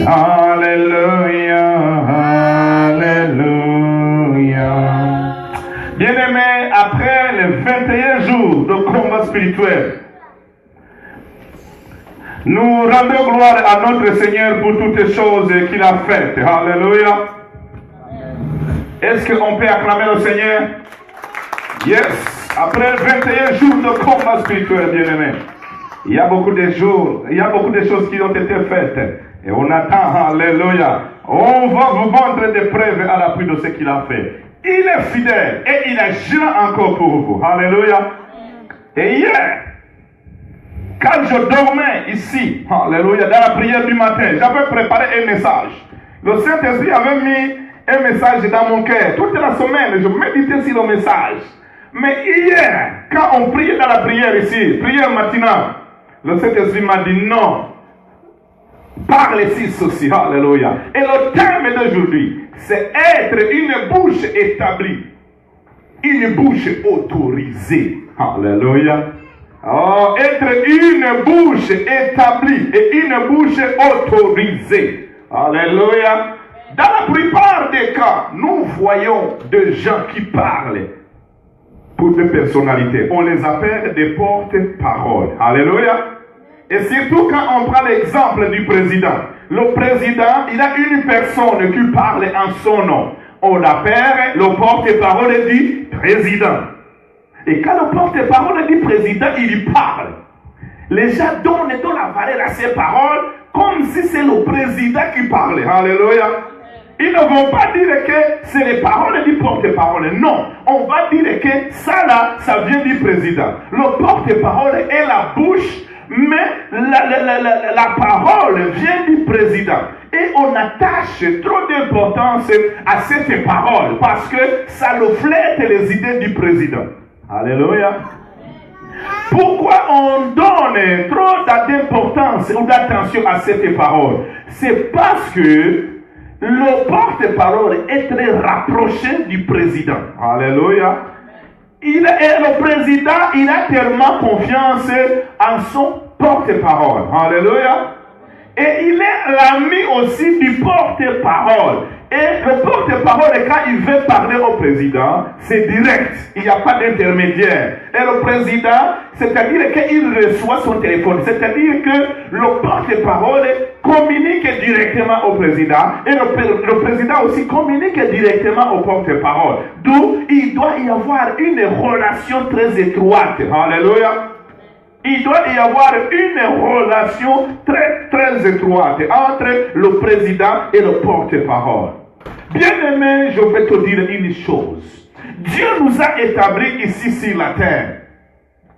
Alléluia, Alléluia. Bien-aimés, après les 21 jours de combat spirituel, nous rendons gloire à notre Seigneur pour toutes les choses qu'il a faites. Alléluia. Est-ce qu'on peut acclamer le Seigneur? Yes. Après 21 jours de combat spirituel, bien-aimés, il y a beaucoup de jours, il y a beaucoup de choses qui ont été faites. Et on attend, alléluia. On va vous montrer des preuves à l'appui de ce qu'il a fait. Il est fidèle et il agira encore pour vous. Alléluia. Et hier, quand je dormais ici, alléluia, dans la prière du matin, j'avais préparé un message. Le Saint-Esprit avait mis un message dans mon cœur. Toute la semaine, je méditais sur le message. Mais hier, quand on priait dans la prière ici, prière matinale, le Saint-Esprit m'a dit non. Parle ici ceci, alléluia. Et le thème d'aujourd'hui, c'est être une bouche établie, une bouche autorisée. Alléluia. Oh, être une bouche établie et une bouche autorisée. Alléluia. Dans la plupart des cas, nous voyons des gens qui parlent pour des personnalités. On les appelle des porte-paroles. Alléluia. Et surtout quand on prend l'exemple du président. Le président, il a une personne qui parle en son nom. On l'appelle le porte-parole du président. Et quand le porte-parole du président, il parle, les gens donnent la valeur à ces paroles comme si c'est le président qui parlait. Alléluia. Ils ne vont pas dire que c'est les paroles du porte-parole. Non, on va dire que ça là, ça vient du président. Le porte-parole est la bouche, mais la parole vient du président. Et on attache trop d'importance à cette parole parce que ça reflète les idées du président. Alléluia. Pourquoi on donne trop d'importance ou d'attention à cette parole? C'est parce que le porte-parole est très rapproché du président. Alléluia. Le président, il a tellement confiance en son porte-parole. Alléluia. Et il est l'ami aussi du porte-parole. Et le porte-parole, quand il veut parler au président, c'est direct. Il n'y a pas d'intermédiaire. Et le président, c'est-à-dire qu'il reçoit son téléphone. C'est-à-dire que le porte-parole communique directement au président. Et le président aussi communique directement au porte-parole. D'où il doit y avoir une relation très étroite. Alléluia. Il doit y avoir une relation très très étroite entre le président et le porte-parole. Bien-aimé, je vais te dire une chose. Dieu nous a établis ici sur la terre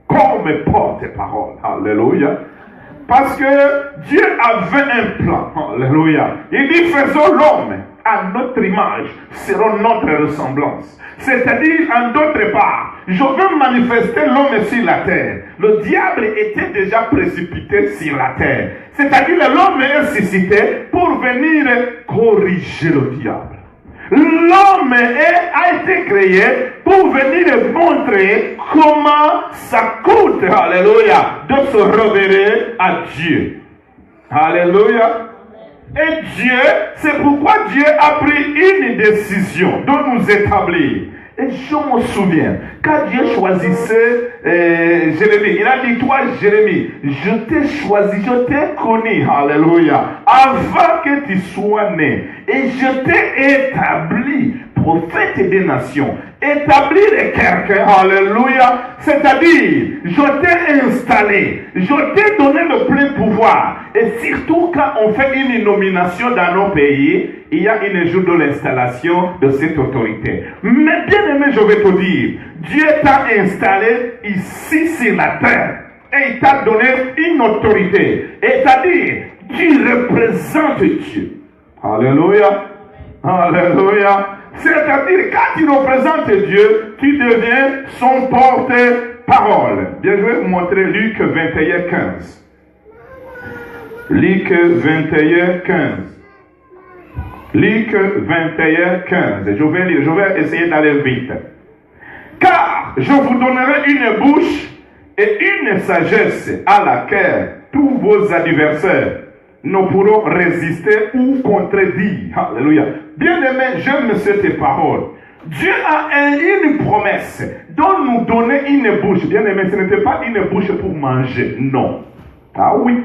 comme porte-parole. Alléluia. Parce que Dieu avait un plan. Alléluia. Il dit, faisons l'homme à notre image, selon notre ressemblance. C'est-à-dire, en d'autres parts, je veux manifester l'homme sur la terre. Le diable était déjà précipité sur la terre. C'est-à-dire, l'homme est suscité pour venir corriger le diable. L'homme a été créé pour venir montrer comment ça coûte, alléluia, de se révéler à Dieu. Alléluia. Et Dieu, c'est pourquoi Dieu a pris une décision de nous établir. Et je me souviens, quand Dieu choisissait Jérémie, il a dit, toi Jérémie, je t'ai choisi, je t'ai connu, alléluia, avant que tu sois né. Et je t'ai établi prophète des nations. Établir quelqu'un, alléluia, c'est-à-dire, je t'ai installé, je t'ai donné le plein pouvoir. Et surtout quand on fait une nomination dans nos pays, il y a une jour de l'installation de cette autorité. Mais bien aimé, je vais te dire, Dieu t'a installé ici sur la terre. Et il t'a donné une autorité. C'est-à-dire, tu représentes Dieu. Alléluia. Alléluia. C'est-à-dire, quand tu représentes Dieu, tu deviens son porte-parole. Bien, je vais vous montrer Luc 21, 15. Luc 21, 15. Luc 21, 15. Je vais lire, je vais essayer d'aller vite. Car je vous donnerai une bouche et une sagesse à laquelle tous vos adversaires nous pourrons résister ou contredire. Alléluia. Bien-aimés, j'aime cette parole. Dieu a une promesse dont nous donner une bouche. Bien-aimés, ce n'était pas une bouche pour manger, non. Ah oui.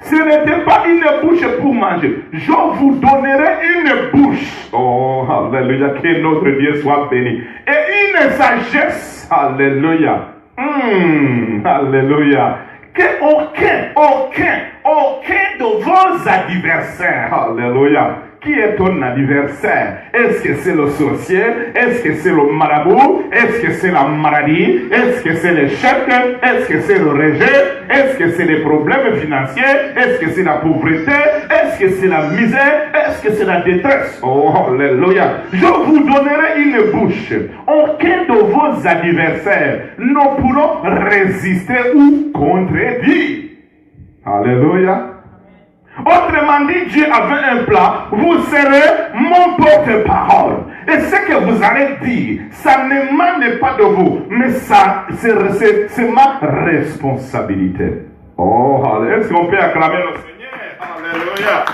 Ce n'était pas une bouche pour manger. Je vous donnerai une bouche. Oh, alléluia. Que notre Dieu soit béni. Et une sagesse. Alléluia. Alléluia. Que aucun de vos adversaires. Alléluia. Qui est ton adversaire? Est-ce que c'est le sorcier? Est-ce que c'est le marabout? Est-ce que c'est la maladie? Est-ce que c'est l'échec? Est-ce que c'est le rejet? Est-ce que c'est les problèmes financiers? Est-ce que c'est la pauvreté? Est-ce que c'est la misère? Est-ce que c'est la détresse? Oh, alléluia. Je vous donnerai une bouche. Aucun de vos adversaires ne pourront résister ou contredire. Alléluia. Autrement dit, Dieu avait un plan. Vous serez mon porte-parole. Et ce que vous allez dire, ça n'émane pas de vous, mais ça, c'est ma responsabilité. Oh, est-ce qu'on peut acclamer le Seigneur? Alléluia.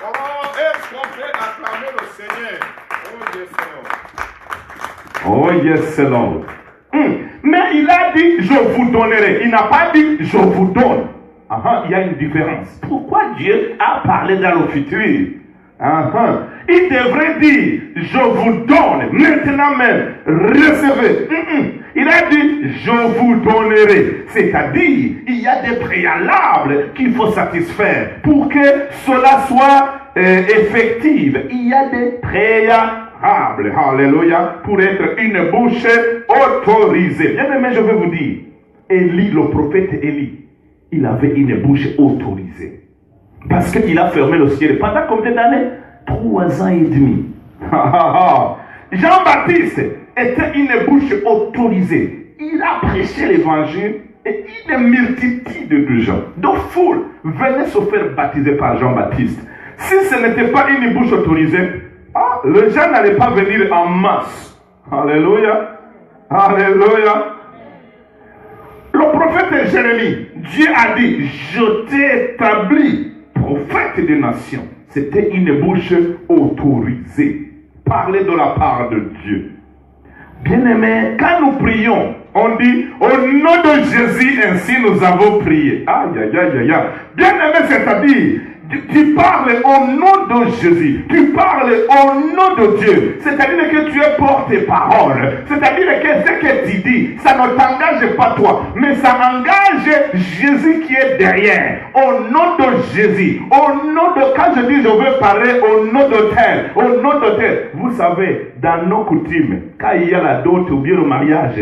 Oh, est-ce qu'on peut acclamer le Seigneur? Oh, yes, Lord. Mais il a dit, je vous donnerai. Il n'a pas dit, je vous donne. Il y a une différence. Pourquoi Dieu a parlé dans le futur? Il devrait dire, je vous donne, maintenant même, recevez. Il a dit, je vous donnerai. C'est-à-dire, il y a des préalables qu'il faut satisfaire pour que cela soit effectif. Il y a des préalables, alléluia, pour être une bouche autorisée. Bien aimé, je vais vous dire, Élie, le prophète Élie, il avait une bouche autorisée. Parce qu'il a fermé le ciel. Pendant combien d'années? 3 ans et demi. Jean-Baptiste était une bouche autorisée. Il a prêché l'évangile et une multitude de gens, de foule, venaient se faire baptiser par Jean-Baptiste. Si ce n'était pas une bouche autorisée, les gens n'allaient pas venir en masse. Alléluia. Alléluia. Le prophète Jérémie, Dieu a dit, je t'ai établi prophète des nations. C'était une bouche autorisée. Parler de la part de Dieu. Bien-aimés, quand nous prions, on dit, au nom de Jésus, ainsi nous avons prié. Aïe, aïe, aïe, aïe. Bien-aimé, c'est-à-dire, tu parles au nom de Jésus. Tu parles au nom de Dieu. C'est-à-dire que tu es porte-parole. C'est-à-dire que ce que tu dis, ça ne t'engage pas toi, mais ça engage Jésus qui est derrière. Au nom de Jésus. Au nom de, quand je dis je veux parler au nom de tel, au nom de tel. Vous savez, dans nos coutumes, quand il y a la dot ou bien le mariage,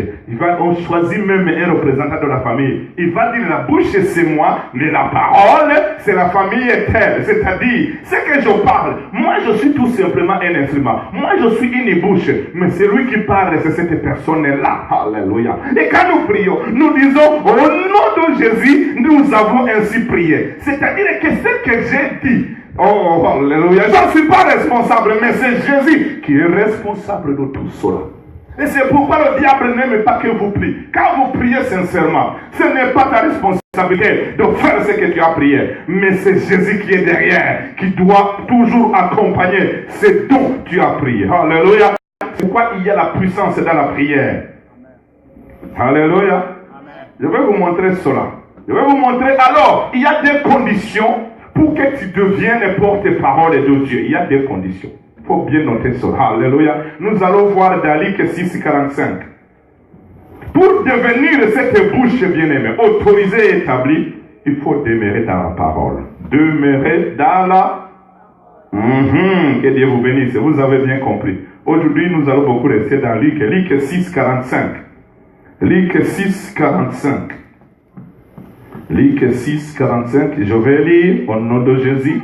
on choisit même un représentant de la famille. Il va dire la bouche c'est moi, mais la parole c'est la famille telle. C'est-à-dire, ce que je parle, moi je suis tout simplement un instrument. Moi je suis une bouche, mais celui qui parle c'est cette personne-là. Alléluia. Et quand nous prions, nous disons au nom de Jésus, nous avons ainsi prié. C'est-à-dire que ce que j'ai dit, oh, alléluia, je ne suis pas responsable, mais c'est Jésus qui est responsable de tout cela. Et c'est pourquoi le diable n'aime pas que vous priez. Quand vous priez sincèrement, ce n'est pas ta responsabilité de faire ce que tu as prié, mais c'est Jésus qui est derrière, qui doit toujours accompagner ce dont tu as prié. Alléluia. C'est pourquoi il y a la puissance dans la prière. Alléluia. Je vais vous montrer cela. Je vais vous montrer. Alors, il y a des conditions pour que tu deviennes porte-parole de Dieu. Il y a des conditions. Il faut bien noter cela. Alléluia. Nous allons voir dans Luc 6,45. Pour devenir cette bouche bien-aimée, autorisée et établie, il faut demeurer dans la parole. Demeurer dans la... Que Dieu vous bénisse. Vous avez bien compris. Aujourd'hui, nous allons beaucoup rester dans Luc 6,45. Luc 6,45. Luc 6,45. Je vais lire au nom de Jésus.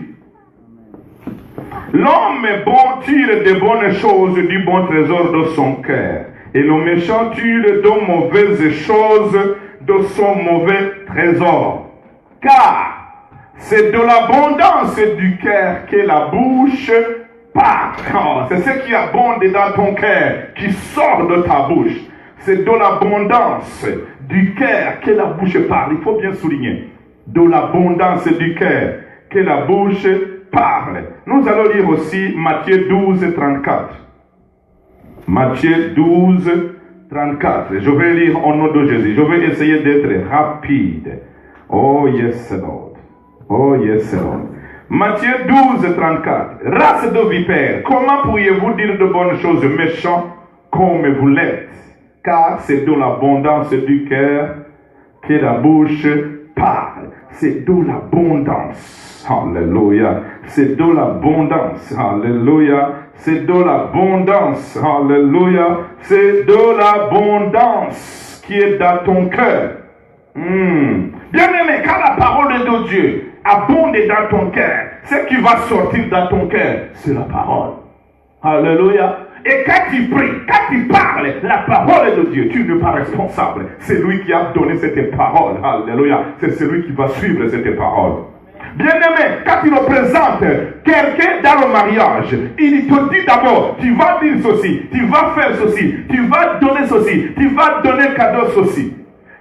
L'homme est bon tire de bonnes choses du bon trésor de son cœur, et le méchant tire de mauvaises choses de son mauvais trésor. Car c'est de l'abondance du cœur que la bouche parle. C'est ce qui abonde dans ton cœur qui sort de ta bouche. C'est de l'abondance du cœur que la bouche parle. Il faut bien souligner. De l'abondance du cœur que la bouche parle. Nous allons lire aussi Matthieu 12, 34. Matthieu 12, 34. Je vais lire au nom de Jésus. Je vais essayer d'être rapide. Oh yes, Lord. Oh yes, Lord. Matthieu 12, 34. Race de vipères, comment pourriez-vous dire de bonnes choses méchantes comme vous l'êtes? Car c'est de l'abondance du cœur que la bouche parle. C'est de l'abondance. Alléluia. C'est de l'abondance. Alléluia. C'est de l'abondance. Alléluia. C'est de l'abondance qui est dans ton cœur. Bien-aimé, quand la parole de Dieu abonde dans ton cœur, ce qui va sortir dans ton cœur, c'est la parole. Alléluia. Et quand tu pries, quand tu parles la parole de Dieu, tu n'es pas responsable. C'est lui qui a donné cette parole. Alléluia. C'est celui qui va suivre cette parole. Bien-aimé, quand il représente quelqu'un dans le mariage, il te dit d'abord, tu vas dire ceci, tu vas faire ceci, tu vas donner ceci, tu vas donner cadeau ceci.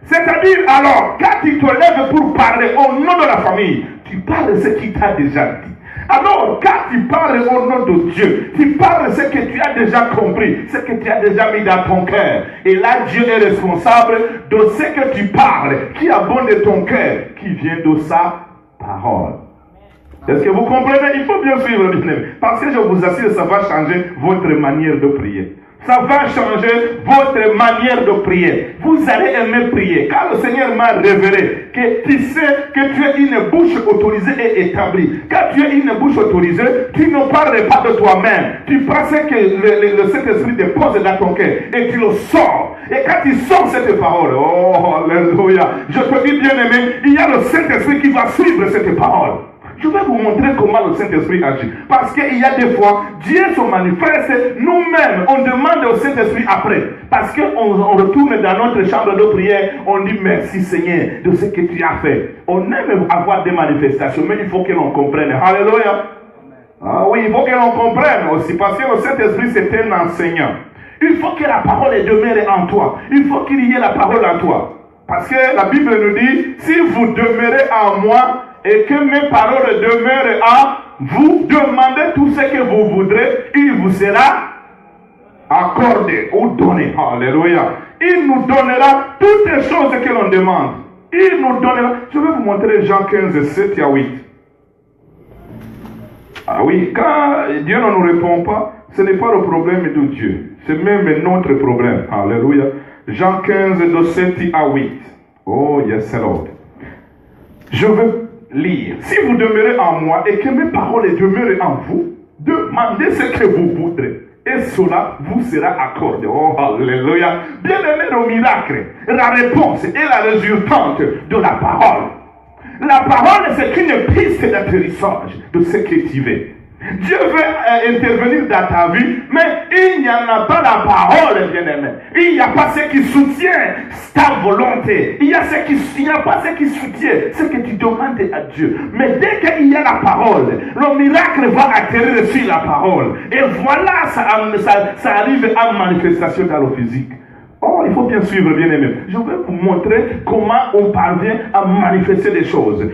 C'est-à-dire, alors, quand tu te lèves pour parler au nom de la famille, tu parles ce qu'il t'a déjà dit. Alors, quand tu parles au nom de Dieu, tu parles ce que tu as déjà compris, ce que tu as déjà mis dans ton cœur. Et là, Dieu est responsable de ce que tu parles, qui abonde ton cœur, qui vient de sa parole. Est-ce que vous comprenez? Il faut bien suivre, bien-aimé. Parce que je vous assure, ça va changer votre manière de prier. Ça va changer votre manière de prier. Vous allez aimer prier. Car le Seigneur m'a révélé que tu sais que tu as une bouche autorisée et établie. Quand tu as une bouche autorisée, tu ne parles pas de toi-même. Tu penses que le Saint-Esprit dépose dans ton cœur et tu le sors. Et quand tu sors cette parole, oh, alléluia, je te dis bien aimé, il y a le Saint-Esprit qui va suivre cette parole. Je vais vous montrer comment le Saint-Esprit agit. Parce qu'il y a des fois, Dieu se manifeste, nous-mêmes, on demande au Saint-Esprit après. Parce qu'on retourne dans notre chambre de prière, on dit merci Seigneur de ce que tu as fait. On aime avoir des manifestations, mais il faut que l'on comprenne. Alléluia. Ah oui, il faut que l'on comprenne aussi. Parce que le Saint-Esprit, c'est un enseignant. Il faut que la parole demeure en toi. Il faut qu'il y ait la parole en toi. Parce que la Bible nous dit, si vous demeurez en moi, et que mes paroles demeurent en vous, demandez tout ce que vous voudrez, il vous sera accordé ou donné. Alléluia. Il nous donnera toutes les choses que l'on demande. Il nous donnera. Je vais vous montrer Jean 15, 7 à 8. Ah oui, quand Dieu ne nous répond pas, ce n'est pas le problème de Dieu. C'est même notre problème. Alléluia. Jean 15, de 7 à 8. Oh, yes, Lord. Je veux lire. Si vous demeurez en moi et que mes paroles demeurent en vous, demandez ce que vous voudrez. Et cela vous sera accordé. Oh, alléluia. Bien-aimé, le miracle, la réponse est la résultante de la parole. La parole, c'est une piste d'atterrissage de ce que tu veux. Dieu veut intervenir dans ta vie, mais il n'y en a pas la parole, bien-aimé. Il n'y a pas ce qui soutient ta volonté. Il n'y a pas ce qui soutient ce que tu demandes à Dieu. Mais dès qu'il y a la parole, le miracle va atterrir sur la parole. Et voilà, ça arrive en manifestation dans le physique. Oh, il faut bien suivre, bien aimé. Je vais vous montrer comment on parvient à manifester des choses.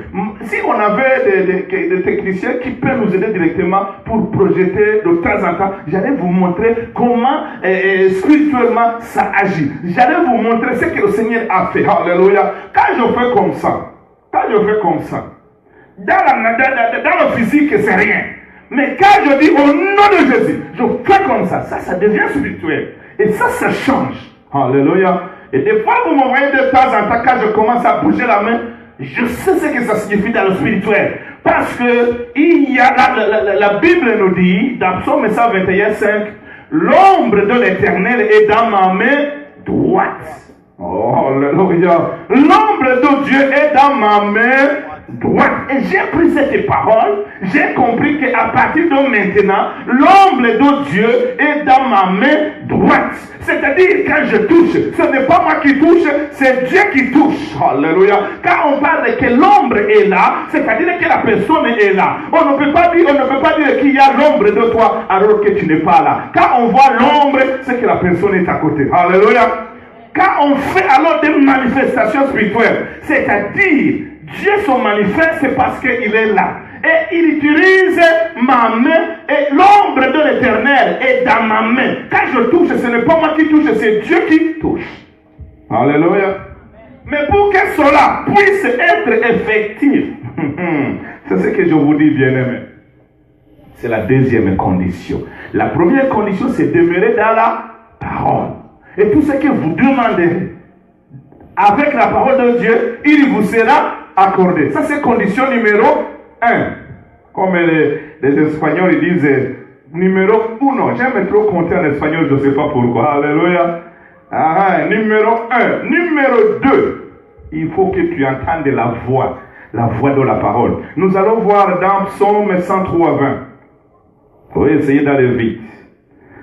Si on avait des techniciens qui peuvent nous aider directement pour projeter de temps en temps, j'allais vous montrer comment spirituellement ça agit. J'allais vous montrer ce que le Seigneur a fait. Alléluia. Quand je fais comme ça, dans le physique, c'est rien. Mais quand je dis au nom de Jésus, je fais comme ça devient spirituel. Et ça change. Alléluia. Et des fois, vous m'envoyez de temps en temps, quand je commence à bouger la main, je sais ce que ça signifie dans le spirituel. Parce que il y a la Bible nous dit, dans Psaume 121, 5, l'ombre de l'Éternel est dans ma main droite. Oh, alléluia. L'ombre de Dieu est dans ma main droite. Et j'ai pris cette parole, j'ai compris qu'à partir de maintenant, l'ombre de Dieu est dans ma main droite. C'est-à-dire, quand je touche, ce n'est pas moi qui touche, c'est Dieu qui touche. Alléluia. Quand on parle que l'ombre est là, c'est-à-dire que la personne est là. On ne peut pas dire qu'il y a l'ombre de toi alors que tu n'es pas là. Quand on voit l'ombre, c'est que la personne est à côté. Alléluia. Quand on fait alors des manifestations spirituelles, c'est-à-dire Dieu se manifeste parce qu'il est là. Et il utilise ma main et l'ombre de l'Éternel est dans ma main. Quand je touche, ce n'est pas moi qui touche, c'est Dieu qui touche. Alléluia. Mais pour que cela puisse être effectif, c'est ce que je vous dis, bien-aimés. C'est la deuxième condition. La première condition, c'est demeurer dans la parole. Et tout ce que vous demandez avec la parole de Dieu, il vous sera accordé. Ça, c'est condition numéro 1. Comme les Espagnols ils disent numéro 1. J'aime trop compter en espagnol, je ne sais pas pourquoi. Alléluia. Numéro 1. Numéro 2. Il faut que tu entendes la voix de la parole. Nous allons voir dans Psaume 103, 20. Vous pouvez essayer d'aller vite.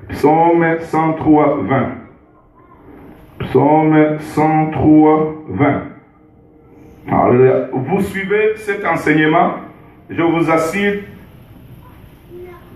Psaume 103, 20. Psaume 103, 20. Alors, vous suivez cet enseignement, je vous assure,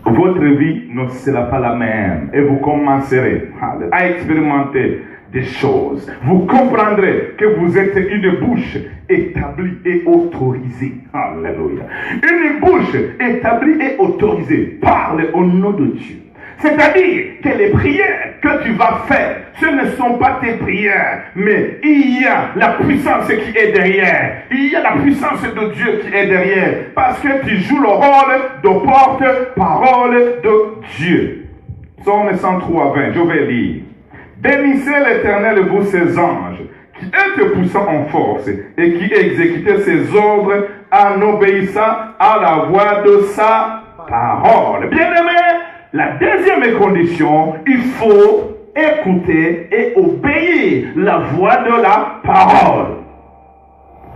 votre vie ne sera pas la même. Et vous commencerez à expérimenter des choses. Vous comprendrez que vous êtes une bouche établie et autorisée. Alléluia. Une bouche établie et autorisée. Parle au nom de Dieu. C'est-à-dire que les prières que tu vas faire, ce ne sont pas tes prières, mais il y a la puissance qui est derrière. Il y a la puissance de Dieu qui est derrière. Parce que tu joues le rôle de porte-parole de Dieu. Psaume 103, 20, je vais lire. Bénissez l'Éternel, vous ses anges, qui êtes puissants en force et qui exécutez ses ordres en obéissant à la voix de sa parole. Bien-aimé, la deuxième condition, il faut écouter et obéir la voix de la parole.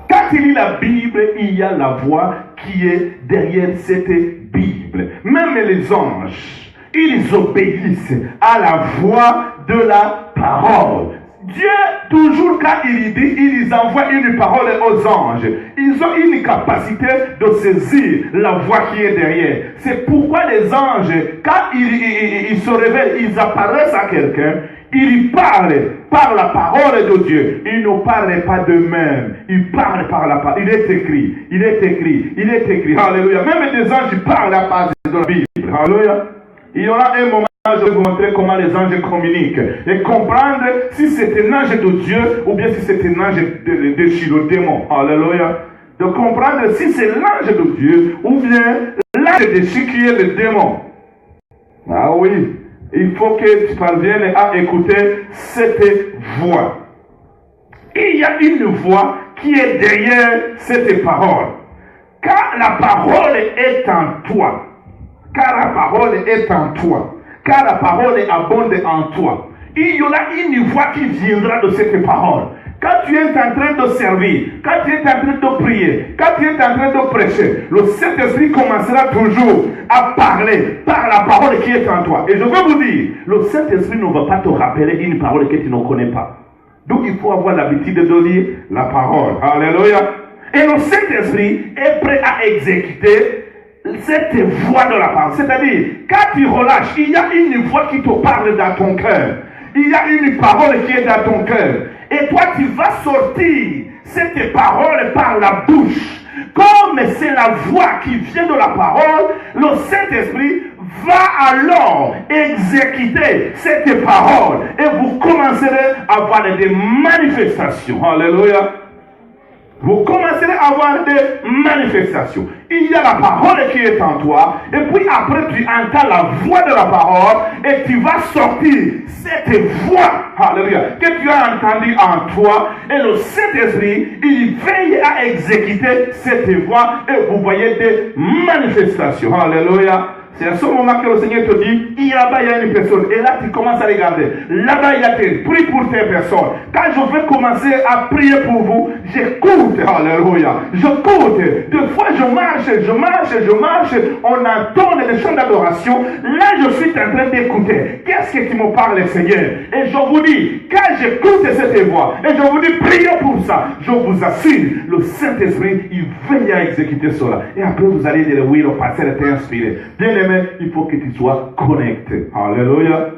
Quand il lit la Bible, il y a la voix qui est derrière cette Bible. Même les anges, ils obéissent à la voix de la parole. Dieu, toujours quand il dit, il envoie une parole aux anges. Ils ont une capacité de saisir la voix qui est derrière. C'est pourquoi les anges, quand ils se révèlent, ils apparaissent à quelqu'un, ils parlent par la parole de Dieu. Ils ne parlent pas d'eux-mêmes. Ils parlent par la parole. Il est écrit. Alléluia. Même les anges parlent à part de la Bible. Alléluia. Il y aura un moment, je vais vous montrer comment les anges communiquent et comprendre si c'est un ange de Dieu ou bien si c'est un ange de chez le démon. Alléluia. De comprendre si c'est l'ange de Dieu ou bien l'ange de chez qui est le démon. Ah oui, il faut que tu parviennes à écouter cette voix. Il y a une voix qui est derrière cette parole. Car la parole est en toi. Car la parole est en toi. Car la parole abonde en toi. Il y aura une voix qui viendra de cette parole. Quand tu es en train de servir, quand tu es en train de prier, quand tu es en train de prêcher, le Saint-Esprit commencera toujours à parler par la parole qui est en toi. Et je veux vous dire, le Saint-Esprit ne va pas te rappeler une parole que tu ne connais pas. Donc il faut avoir l'habitude de lire la parole. Alléluia. Et le Saint-Esprit est prêt à exécuter cette voix de la parole. C'est-à-dire, quand tu relâches, il y a une voix qui te parle dans ton cœur. Il y a une parole qui est dans ton cœur. Et toi, tu vas sortir cette parole par la bouche. Comme c'est la voix qui vient de la parole, le Saint-Esprit va alors exécuter cette parole. Et vous commencerez à avoir des manifestations. Alléluia. Vous commencerez à avoir des manifestations. Il y a la parole qui est en toi. Et puis après, tu entends la voix de la parole. Et tu vas sortir cette voix, alléluia, que tu as entendue en toi. Et le Saint-Esprit, il veille à exécuter cette voix. Et vous voyez des manifestations. Alléluia. C'est à ce moment que le Seigneur te dit, là-bas il y a une personne. Et là tu commences à regarder. Là-bas il y a tes, prie pour tes personnes. Quand je vais commencer à prier pour vous, j'écoute. Alléluia. J'écoute. Des fois je marche. On entend des chants d'adoration. Là je suis en train d'écouter. Qu'est-ce que tu me parles, Seigneur? Et je vous dis, quand j'écoute cette voix, et je vous dis, priez pour ça. Je vous assure, le Saint-Esprit, il veille à exécuter cela. Et après vous allez dire, oui, le pasteur était inspiré. Bien, il faut que tu sois connecté. Alléluia.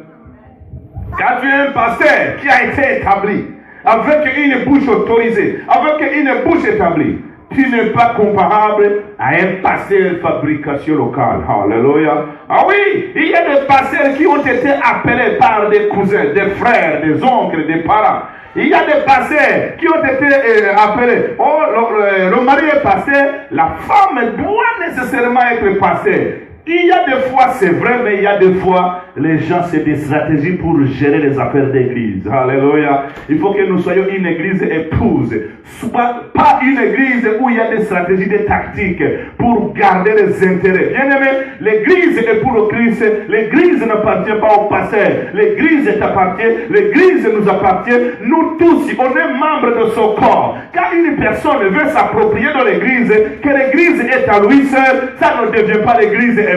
Quand tu es un pasteur qui a été établi avec une bouche autorisée, avec une bouche établie, tu n'es pas comparable à un pasteur de fabrication locale. Alléluia. Ah oui, il y a des pasteurs qui ont été appelés par des cousins, des frères, des oncles, des parents. Il y a des pasteurs qui ont été appelés. Oh, le mari est pasteur, la femme doit nécessairement être pasteur. Il y a des fois, c'est vrai, mais il y a des fois, les gens, c'est des stratégies pour gérer les affaires d'église. Alléluia. Il faut que nous soyons une église épouse. Soit pas une église où il y a des stratégies, des tactiques pour garder les intérêts. Bien aimé, l'église est pour le Christ. L'église n'appartient pas au pasteur. L'église t'appartient. L'église nous appartient. Nous tous, on est membres de ce corps. Quand une personne veut s'approprier de l'église, que l'église est à lui seul, ça ne devient pas l'église épouse.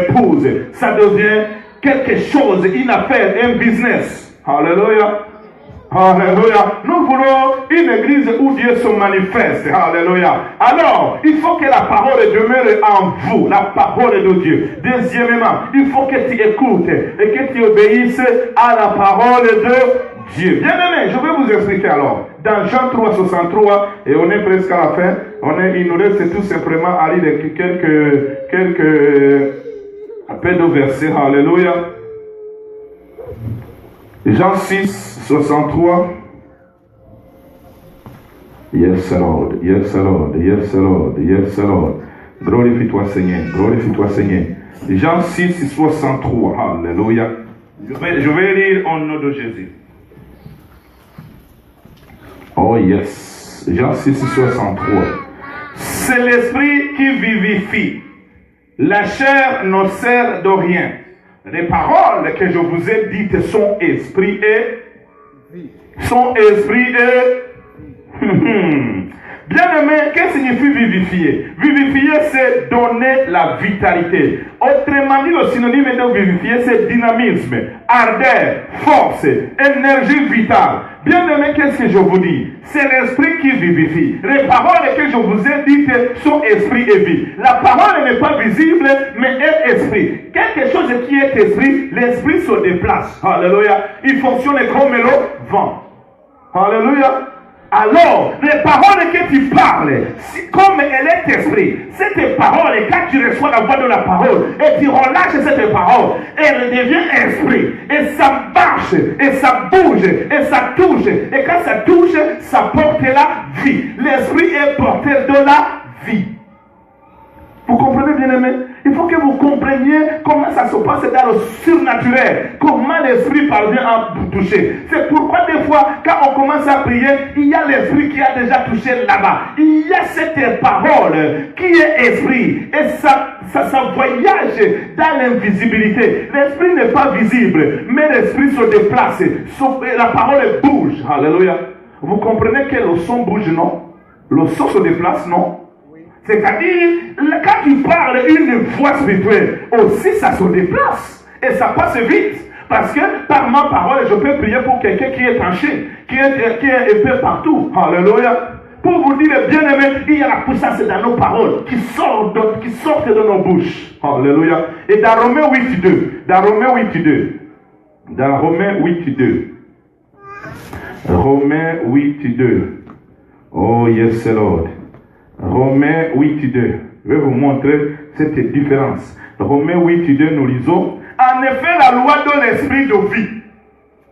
Ça devient quelque chose, une affaire, un business. Alléluia. Alléluia. Nous voulons une église où Dieu se manifeste. Alléluia. Alors, il faut que la parole demeure en vous, la parole de Dieu. Deuxièmement, il faut que tu écoutes et que tu obéisses à la parole de Dieu. Bien aimé, je vais vous expliquer alors. Dans Jean 3, 63, et on est presque à la fin, il nous reste tout simplement à lire quelques peu de versets. Alléluia. Jean 6, 63. Yes, Lord. Yes, Lord. Yes, Lord. Yes, Lord. Glorifie-toi, Seigneur. Glorifie-toi, Seigneur. Jean 6, 63. Alléluia. Je vais lire au nom de Jésus. Oh, yes. Jean 6, 63. C'est l'esprit qui vivifie. La chair ne sert de rien. Les paroles que je vous ai dites sont esprit et bien aimé, qu'est-ce que signifie vivifier? Vivifier, c'est donner la vitalité. Autrement dit, le synonyme de vivifier, c'est dynamisme, ardeur, force, énergie vitale. Bien aimé, qu'est-ce que je vous dis? C'est l'esprit qui vivifie. Les paroles que je vous ai dites sont esprit et vie. La parole n'est pas visible, mais est esprit. Quelque chose qui est esprit, l'esprit se déplace. Alléluia. Il fonctionne comme le vent. Alléluia. Alors, les paroles que tu parles, comme elle est esprit, cette parole, quand tu reçois la voix de la parole et tu relâches cette parole, elle devient esprit. Et ça marche, et ça bouge, et ça touche. Et quand ça touche, ça porte la vie. L'esprit est porteur de la vie. Vous comprenez, bien aimé? Il faut que vous compreniez comment ça se passe dans le surnaturel. Comment l'esprit parvient à vous toucher. C'est pourquoi des fois, quand on commence à prier, il y a l'esprit qui a déjà touché là-bas. Il y a cette parole qui est esprit. Et ça voyage dans l'invisibilité. L'esprit n'est pas visible, mais l'esprit se déplace. La parole bouge. Alléluia. Vous comprenez que le son bouge, non? Le son se déplace, non? C'est-à-dire, quand tu parles une voix spirituelle, aussi ça se déplace. Et ça passe vite. Parce que par ma parole, je peux prier pour quelqu'un qui est tranché, qui est épais partout. Alléluia. Pour vous dire, bien aimé, il y a la puissance dans nos paroles qui sortent de nos bouches. Alléluia. Et dans Romains 8.2. Dans Romains 8.2. Oh, yes, Lord. Romains 8.2. Je vais vous montrer cette différence. Romains 8.2, nous lisons. En effet, la loi de l'esprit de vie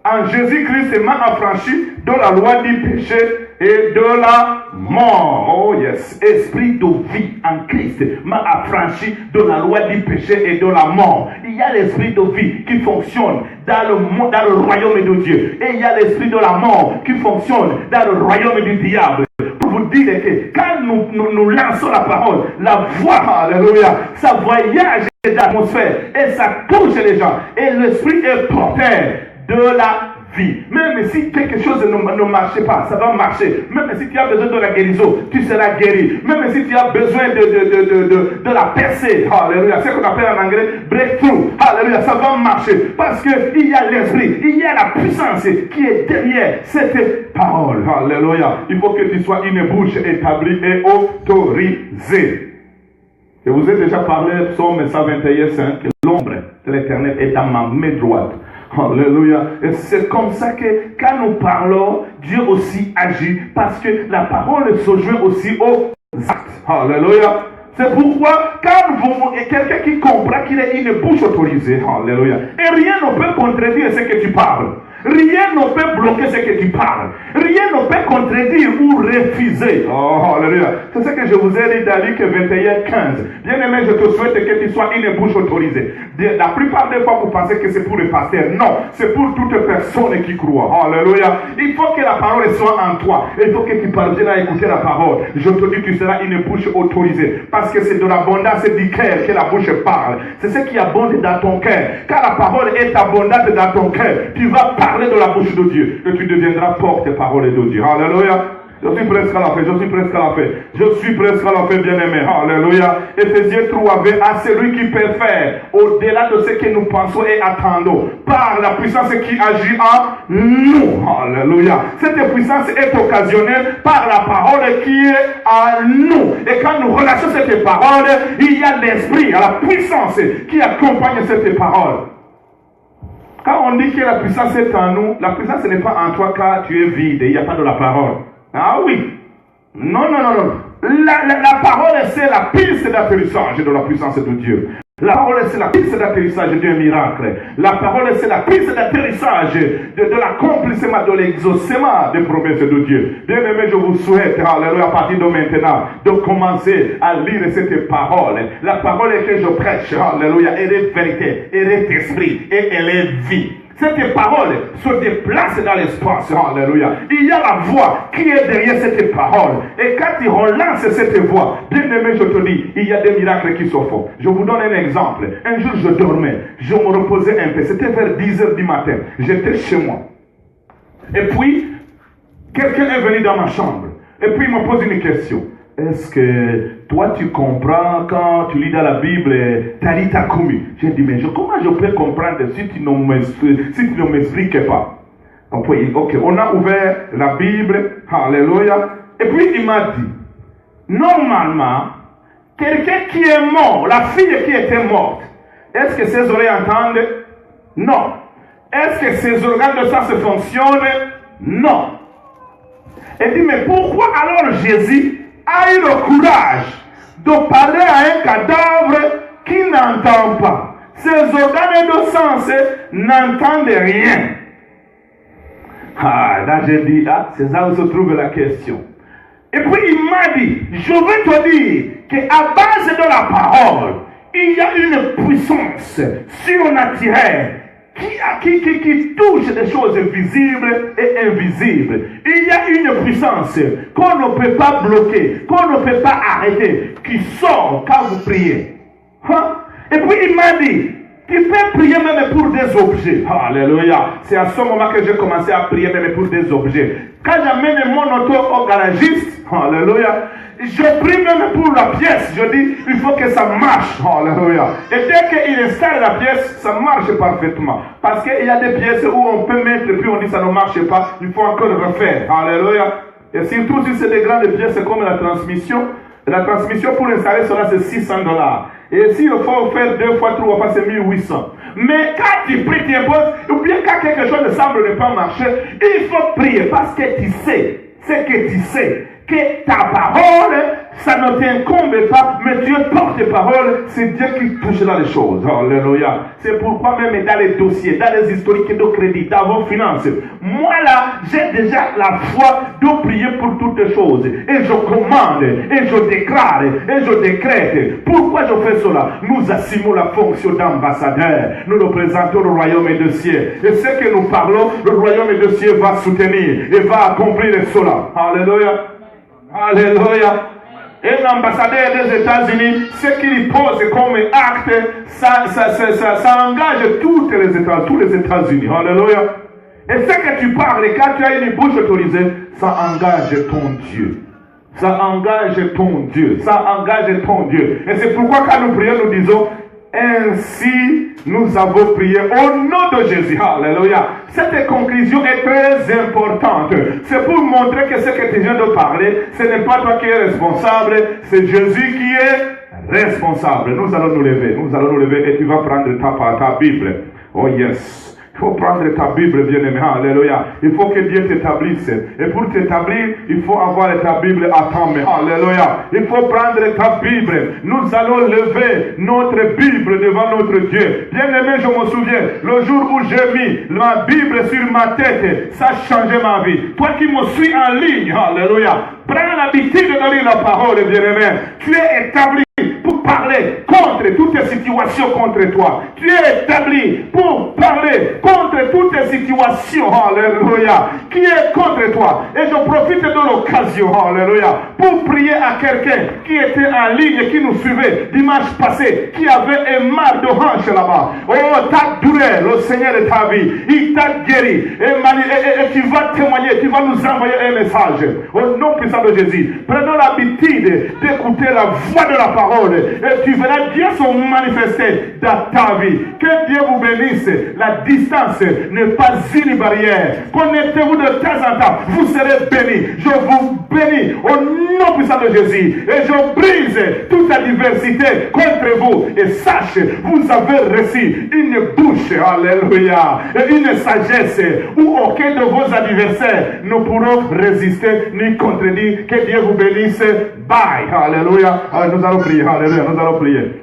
en Jésus-Christ m'a affranchi de la loi du péché et de la mort. Oh yes, esprit de vie en Christ m'a affranchi de la loi du péché et de la mort. Il y a l'esprit de vie qui fonctionne dans le royaume de Dieu. Et il y a l'esprit de la mort qui fonctionne dans le royaume du diable. Pour vous dire que quand nous lançons la parole, la voix, alléluia, ça voyage dans l'atmosphère et ça touche les gens. Et l'esprit est porteur de la vie. Même si quelque chose ne marche pas, ça va marcher. Même si tu as besoin de la guérison, tu seras guéri. Même si tu as besoin de la percée, alléluia, c'est ce qu'on appelle en anglais breakthrough, alléluia, ça va marcher. Parce qu'il y a l'esprit, il y a la puissance qui est derrière cette parole, alléluia. Il faut que tu sois une bouche établie et autorisée. Je vous ai déjà parlé, psaume 121, 5, l'ombre de l'éternel est dans ma main droite. Alléluia. Et c'est comme ça que quand nous parlons, Dieu aussi agit parce que la parole se joint aussi au actes. Alléluia. C'est pourquoi, quand quelqu'un qui comprend qu'il est une bouche autorisée, alléluia, et rien ne peut contredire ce que tu parles. Rien ne peut bloquer ce que tu parles. Rien ne peut contredire ou refuser. Oh, alléluia. C'est ce que je vous ai dit dans Luc 21:15. Bien aimé, je te souhaite que tu sois une bouche autorisée. La plupart des fois, vous pensez que c'est pour les pasteurs. Non, c'est pour toute personne qui croit. Alléluia. Il faut que la parole soit en toi. Il faut que tu parviennes à écouter la parole. Je te dis que tu seras une bouche autorisée. Parce que c'est de l'abondance du cœur que la bouche parle. C'est ce qui abonde dans ton cœur. Quand la parole est abondante dans ton cœur, tu vas parler de la bouche de Dieu et tu deviendras porte-parole de Dieu. Alléluia. Je suis presque à la fin, je suis presque à la fin. Je suis presque à la fin, bien-aimé. Alléluia. Éphésiens 3:20, à celui qui peut faire au-delà de ce que nous pensons et attendons, par la puissance qui agit en nous. Alléluia. Cette puissance est occasionnelle par la parole qui est en nous. Et quand nous relâchons cette parole, il y a l'esprit, la puissance qui accompagne cette parole. Quand on dit que la puissance est en nous, la puissance n'est pas en toi car tu es vide, il n'y a pas de la parole. Ah oui. Non. La parole, c'est la piste d'atterrissage de la puissance de Dieu. La parole, c'est la piste d'atterrissage d'un miracle. La parole, c'est la piste d'atterrissage de l'accomplissement, de l'exaucement des promesses de Dieu. Bien aimé, je vous souhaite, alléluia, à partir de maintenant, de commencer à lire cette parole. La parole que je prêche, alléluia, elle est vérité, elle est esprit et elle est vie. Cette parole se déplace dans l'espace. Alléluia. Il y a la voix qui est derrière cette parole. Et quand il relance cette voix, bien aimé, je te dis, il y a des miracles qui se font. Je vous donne un exemple. Un jour, je dormais. Je me reposais un peu. C'était vers 10h du matin. J'étais chez moi. Et puis, quelqu'un est venu dans ma chambre. Et puis, il me pose une question. Est-ce que toi tu comprends quand tu lis dans la Bible Talita Kumi? J'ai dit, mais comment je peux comprendre si tu ne m'expliques pas? Ok, on a ouvert la Bible, alléluia. Et puis il m'a dit, normalement, quelqu'un qui est mort, la fille qui était morte, est-ce que ses oreilles entendent? Non. Est-ce que ses organes de sens fonctionnent? Non. Elle dit, mais pourquoi alors Jésus a eu le courage de parler à un cadavre qui n'entend pas? Ses organes de sens n'entendent rien. Là j'ai dit, c'est là où se trouve la question. Et puis il m'a dit, je vais te dire qu'à base de la parole, il y a une puissance surnaturelle qui touche des choses visibles et invisibles. Il y a une puissance qu'on ne peut pas bloquer, qu'on ne peut pas arrêter, qui sort quand vous priez. Et puis il m'a dit, tu peux prier même pour des objets. Alléluia. C'est à ce moment que j'ai commencé à prier même pour des objets. Quand j'amène mon auto au garagiste, alléluia, je prie même pour la pièce. Je dis, il faut que ça marche. Alléluia. Et dès qu'il installe la pièce, ça marche parfaitement. Parce qu'il y a des pièces où on peut mettre, puis on dit ça ne marche pas. Il faut encore le refaire. Alléluia. Et surtout si c'est des grandes pièces comme la transmission. La transmission pour installer cela, c'est $600. Et s'il faut faire 2 fois 3 fois, c'est 1800. Mais quand tu pries, tu imposes, ou bien quand quelque chose ne semble ne pas marcher, il faut prier parce que tu sais, c'est que tu sais que ta parole, ça ne t'incombe pas, mais Dieu porte tes paroles, c'est Dieu qui touche là les choses. Alléluia. C'est pourquoi même dans les dossiers, dans les historiques de crédit, dans vos finances, moi là, j'ai déjà la foi de prier pour toutes choses. Et je commande, et je déclare, et je décrète. Pourquoi je fais cela? Nous assumons la fonction d'ambassadeur. Nous représentons le royaume des cieux. Et ce que nous parlons, le royaume des cieux va soutenir et va accomplir cela. Alléluia. Alléluia. Et l'ambassadeur des États-Unis, ce qu'il pose comme acte, ça engage tous les États-Unis. Alléluia. Et ce que tu parles, quand tu as une bouche autorisée, ça engage ton Dieu. Ça engage ton Dieu. Ça engage ton Dieu. Et c'est pourquoi quand nous prions, nous disons, ainsi nous avons prié au nom de Jésus. Alléluia. Cette conclusion est très importante. C'est pour montrer que ce que tu viens de parler, ce n'est pas toi qui es responsable, c'est Jésus qui est responsable. Nous allons nous lever et tu vas prendre ta Bible. Oh yes. Il faut prendre ta Bible, bien-aimé. Alléluia. Il faut que Dieu t'établisse. Et pour t'établir, il faut avoir ta Bible à ta main. Alléluia. Il faut prendre ta Bible. Nous allons lever notre Bible devant notre Dieu. Bien-aimé, je me souviens, le jour où j'ai mis ma Bible sur ma tête, ça a changé ma vie. Toi qui me suis en ligne, alléluia, prends l'habitude de lire la parole, bien-aimé. Tu es établi pour parler contre toutes les situations contre toi. Tu es établi pour parler contre toutes les situations, alléluia, qui est contre toi. Et je profite de l'occasion, alléluia, pour prier à quelqu'un qui était en ligne et qui nous suivait dimanche passé, qui avait un mal de hanche là-bas. Oh, ta douleur, le Seigneur de ta vie, il t'a guéri. Et tu vas témoigner, tu vas nous envoyer un message. Au nom puissant de Jésus, prenons l'habitude d'écouter la voix de la parole. Et tu verras Dieu se manifester dans ta vie. Que Dieu vous bénisse. La distance n'est pas une barrière. Connectez-vous de temps en temps. Vous serez bénis. Je vous bénis au nom puissant de Jésus. Et je brise toute adversité contre vous. Et sache, vous avez reçu une bouche, alléluia, et une sagesse où aucun de vos adversaires ne pourront résister ni contredire. Que Dieu vous bénisse. Bye. Alléluia. Nous allons prier. Alléluia. Nous allons prier.